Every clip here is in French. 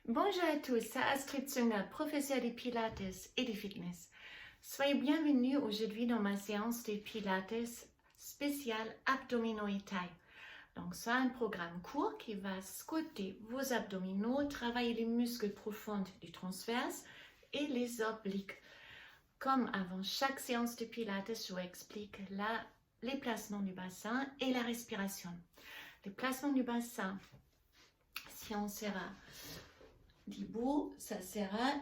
Bonjour à tous, c'est Astrid Zunger, professeure de Pilates et de fitness. Soyez bienvenus aujourd'hui dans ma séance de Pilates spéciale abdominaux et taille. Donc c'est un programme court qui va sculpter vos abdominaux, travailler les muscles profonds du transverse et les obliques. Comme avant chaque séance de Pilates, je vous explique les placements du bassin et la respiration. Les placements du bassin, si on sera debout, ça sera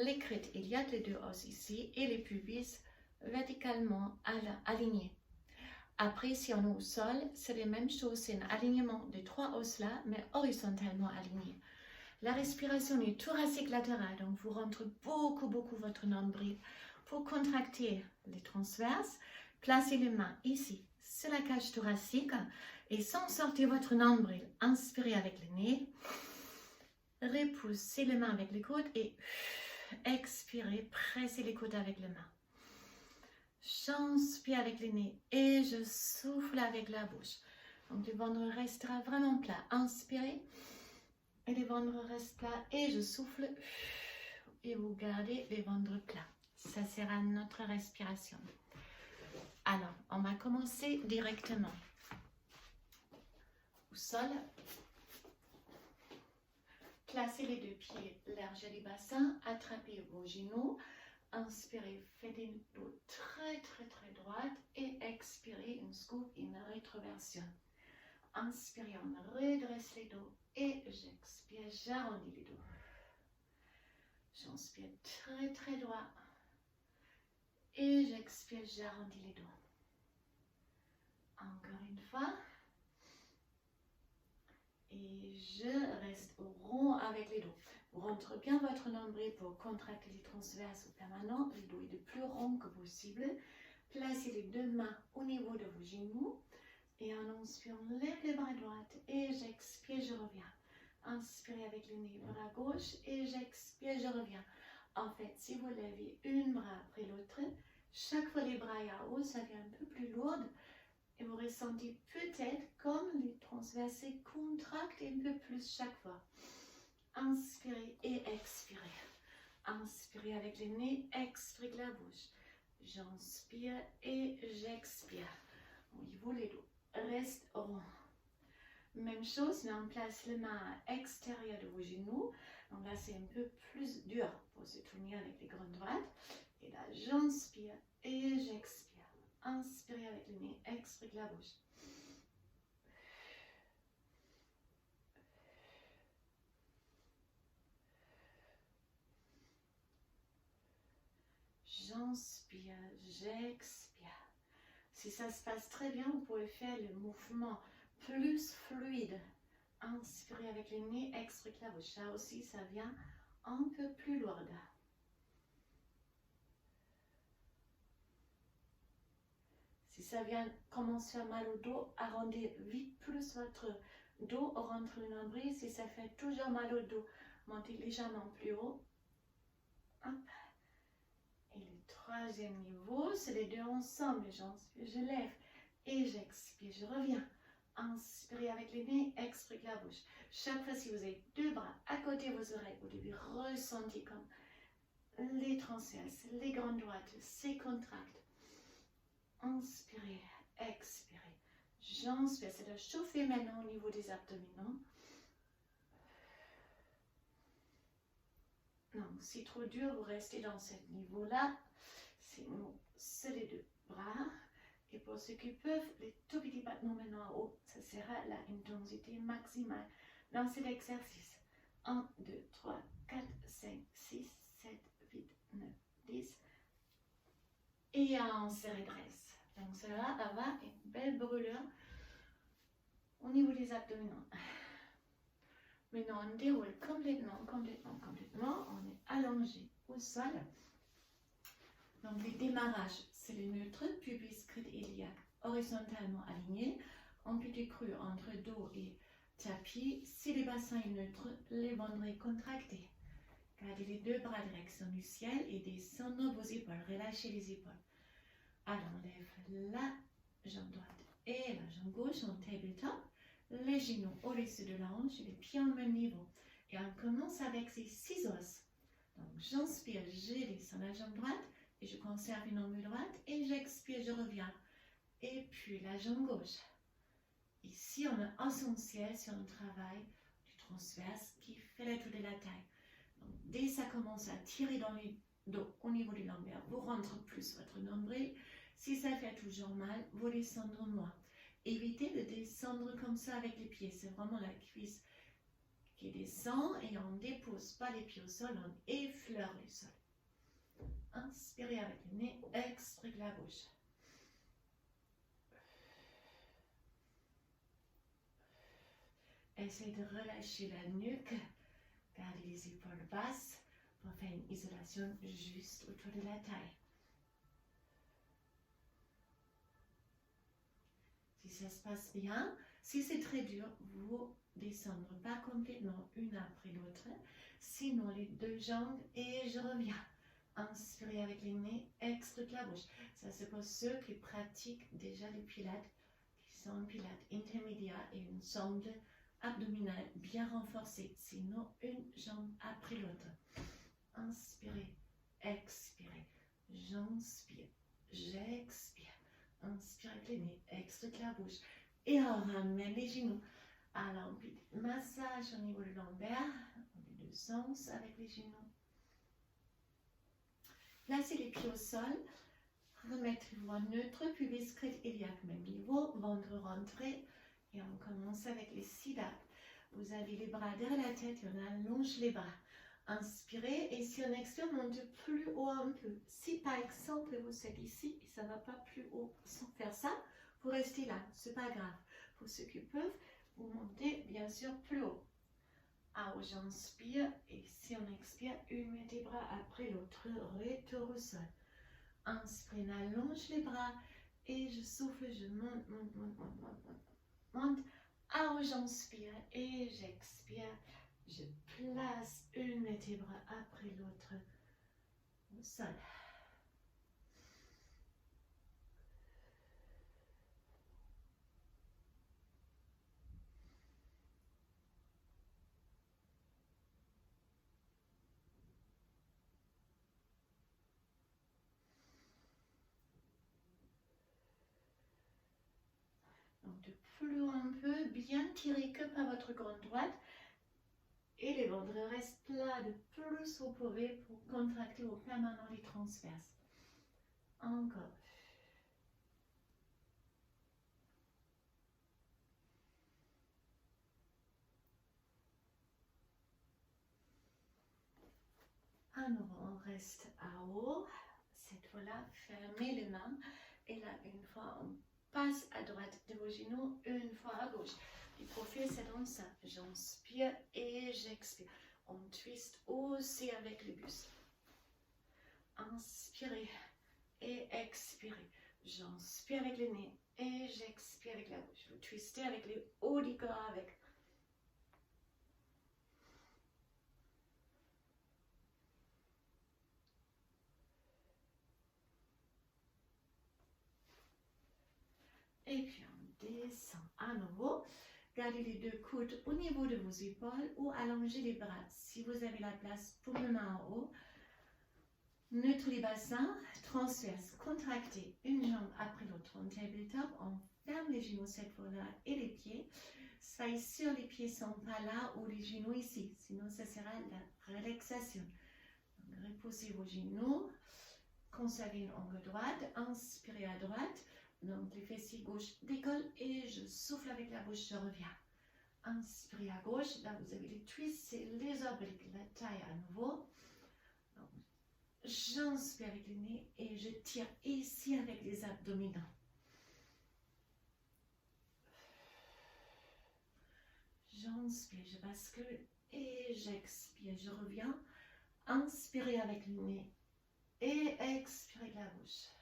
les crêtes iliaques, les deux os ici, et les pubis verticalement alignés. Après, si on est au sol, c'est la même chose, c'est un alignement de trois os là, mais horizontalement alignés. La respiration est thoracique latérale, donc vous rentrez beaucoup votre nombril pour contracter les transverses. Placez les mains ici, sur la cage thoracique, et sans sortir votre nombril, inspirez avec le nez. Repoussez les mains avec les coudes et expirez, pressez les coudes avec les mains. J'inspire avec le nez et je souffle avec la bouche. Donc le ventre restera vraiment plat. Inspirez et le ventre reste plat et je souffle et vous gardez le ventre plat. Ça sera notre respiration. Alors, on va commencer directement au sol. Placez les deux pieds larges du bassin, attrapez vos genoux, inspirez, faites une dos très droite et expirez une scoop, une rétroversion. Inspirez, on redresse les dos et j'expire, j'arrondis les dos. J'inspire très droit et j'expire, j'arrondis les dos. Encore une fois. Et je reste rond avec les dos. Vous rentrez bien votre nombril pour contracter les transverses permanents. Le dos est le plus rond que possible. Placez les deux mains au niveau de vos genoux. Et en inspirant, lève les bras droits. Et j'expire, je reviens. Inspirez avec le nez, bras gauche. Et j'expire, je reviens. En fait, si vous levez un bras après l'autre, chaque fois les bras à haut, ça devient un peu plus lourd. Et vous ressentez peut-être comme les transverses contractent un peu plus chaque fois. Inspirez et expirez. Inspirez avec le nez, expirez avec la bouche. J'inspire et j'expire. Au niveau les dos, reste rond. Même chose, mais on place les mains à l'extérieur de vos genoux. Donc là, c'est un peu plus dur pour se tenir avec les grandes droites. Et là, j'inspire et j'expire. Inspirez avec le nez, expirez avec la bouche. J'inspire, j'expire. Si ça se passe très bien, vous pouvez faire le mouvement plus fluide. Inspirez avec le nez, expirez avec la bouche. Là aussi, ça vient un peu plus lourd. Si ça vient commencer à mal au dos, arrondissez vite plus votre dos, rentre le nombril. Si ça fait toujours mal au dos, montez légèrement plus haut. Hop. Et le troisième niveau, c'est les deux ensemble. J'inspire, je lève et j'expire, je reviens. Inspirez avec les nez, expirez avec la bouche. Chaque fois, si vous avez deux bras à côté de vos oreilles, vous devez ressentir comme les transverses, les grandes droites, se contractent. Inspirez, expirez. J'inspire, c'est de chauffer maintenant au niveau des abdominaux. Non, si trop dur, vous restez dans ce niveau-là. C'est les deux bras. Et pour ceux qui peuvent, les tout petits battements maintenant en haut, ça sera la intensité maximale dans cet exercice. 1, 2, 3, 4, 5, 6, 7, 8, 9, 10. Et on se redresse. Donc ça va avoir une belle brûlure au niveau des abdominaux. Maintenant, on déroule complètement. On est allongé au sol. Donc, le démarrage, c'est le neutre, pubis, crête iliaque, horizontalement aligné. Amplitude crue entre dos et tapis. Si le bassin est neutre, les ventres est contracté. Gardez les deux bras en direction du ciel et descendez vos épaules. Relâchez les épaules. Alors, on lève la jambe droite et la jambe gauche en tabletop. Les genoux au-dessus de la hanche et les pieds au même niveau. Et on commence avec ces 6 os. Donc j'inspire, je descends la jambe droite et je conserve une ombre droite et j'expire, je reviens. Et puis la jambe gauche. Ici, on est essentiel sur le travail du transverse qui fait la tour de la taille. Donc, dès que ça commence à tirer dans le dos au niveau du lombaire, vous rentrez plus votre nombril. Si ça fait toujours mal, vous descendez moins. Évitez de descendre comme ça avec les pieds. C'est vraiment la cuisse qui descend et on ne dépose pas les pieds au sol, on effleure le sol. Inspirez avec le nez, expirez la bouche. Essayez de relâcher la nuque, gardez les épaules basses pour faire une isolation juste autour de la taille. Si ça se passe bien, si c'est très dur, vous descendrez pas complètement une après l'autre, sinon les 2 jambes et je reviens. Inspirez avec les nez, expirez la bouche. Ça c'est pour ceux qui pratiquent déjà les pilates, qui sont en pilates intermédiaire et une sangle abdominale bien renforcée, sinon une jambe après l'autre. Inspirez, expirez, j'inspire, j'expire. Inspire avec les nez, expire la bouche et on ramène les genoux. Alors, petit massage au niveau du lombaire, dans les 2 sens avec les genoux. Placez les pieds au sol, remettez-vous en neutre, pubis crête iliaque même niveau, ventre rentré et on commence avec les sidas. Vous avez les bras derrière la tête et on allonge les bras. Inspirez et si on expire, montez plus haut un peu. Si par exemple vous êtes ici et ça ne va pas plus haut sans faire ça, vous restez là, c'est pas grave. Pour ceux qui peuvent, vous montez bien sûr plus haut. Alors j'inspire et si on expire, une des bras après l'autre, retour au sol. Inspire, allonge les bras et je souffle, je monte, monte, monte, monte, monte, monte, monte. Alors j'inspire et j'expire. Je place une vertèbre après l'autre au sol. Donc de plus haut un peu, bien tirer que par votre grande droite. Et les ventres restent plats de plus vous pouvez pour contracter au permanent les transverses. Encore. À nouveau, on reste à haut. Cette fois-là, fermez les mains. Et là, une fois, on passe à droite de vos genoux, une fois à gauche. Le profil, c'est comme ça. J'inspire et j'expire. On twist aussi avec le buste. Inspirez et expirez. J'inspire avec le nez et j'expire avec la bouche. Vous twistez avec le haut du corps avec. Et puis on descend à nouveau. Gardez les 2 coudes au niveau de vos épaules ou allongez les bras. Si vous avez la place pour les mains en haut, neutre les bassins, transverse, contractez une jambe après l'autre. On tabletop, on ferme les genoux cette fois-là et les pieds. Soyez sûr les pieds ne sont pas là ou les genoux ici, sinon ça sera la relaxation. Donc, reposez vos genoux, conservez une angle droite, inspirez à droite. Donc les fessiers gauche décollent et je souffle avec la bouche, je reviens. Inspirez à gauche, là vous avez les twists, c'est les obliques, la taille à nouveau. J'inspire avec le nez et je tire ici avec les abdominaux. J'inspire, je bascule et j'expire, je reviens. Inspirez avec le nez et expirez la bouche.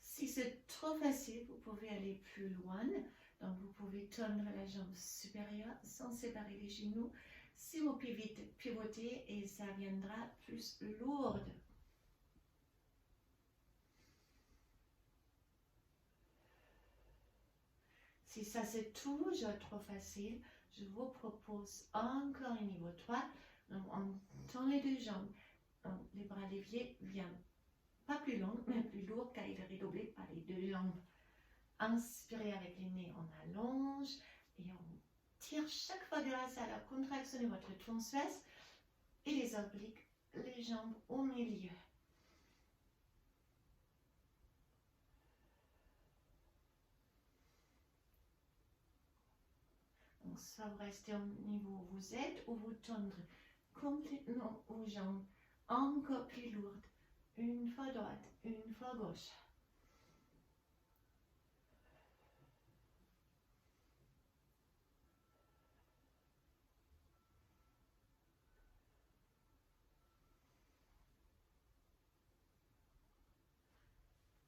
Si c'est trop facile, vous pouvez aller plus loin. Donc, vous pouvez tendre la jambe supérieure sans séparer les genoux. Si vous pivotez, et ça viendra plus lourde. Si ça c'est toujours trop facile, je vous propose encore un niveau 3. Donc on tend les deux jambes. Donc, les bras déviés viennent pas plus longs, mais plus lourds car il est redoublé par les deux jambes. Inspirez avec les nez, on allonge et on tire chaque fois grâce à la contraction de votre transverse et les obliques, les jambes au milieu. Donc, soit vous restez au niveau où vous êtes ou vous tendrez complètement aux jambes encore plus lourdes. Une fois droite, une fois gauche.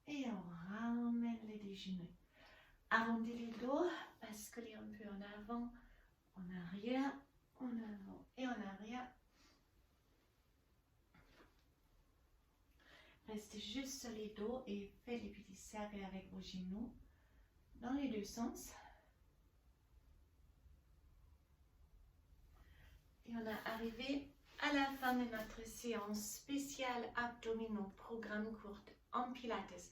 Et on ramène les deux genoux. Arrondis les dos, basculez un peu en avant, en arrière, en avant et en arrière. Restez juste sur les dos et faites les petits cercles avec vos genoux dans les deux sens. Et on est arrivé à la fin de notre séance spéciale abdominaux, programme court en Pilates.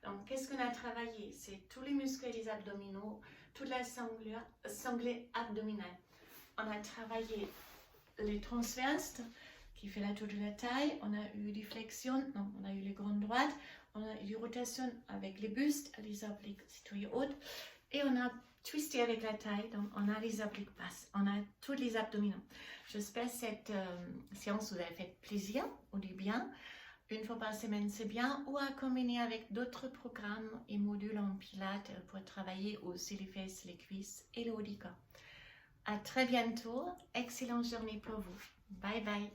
Donc, qu'est-ce qu'on a travaillé? C'est tous les muscles des abdominaux, toute la sanglée abdominale. On a travaillé les transverses qui fait la tour de la taille. On a eu des flexions, donc on a eu les grandes droites. On a eu des rotations avec les bustes, les obliques situées hautes. Et on a twisté avec la taille, donc on a les obliques basses. On a tous les abdominaux. J'espère que cette séance vous a fait plaisir ou du bien. Une fois par semaine, c'est bien, ou à combiner avec d'autres programmes et modules en pilates pour travailler aussi les fesses, les cuisses et le haut du corps. À très bientôt. Excellente journée pour vous. Bye bye.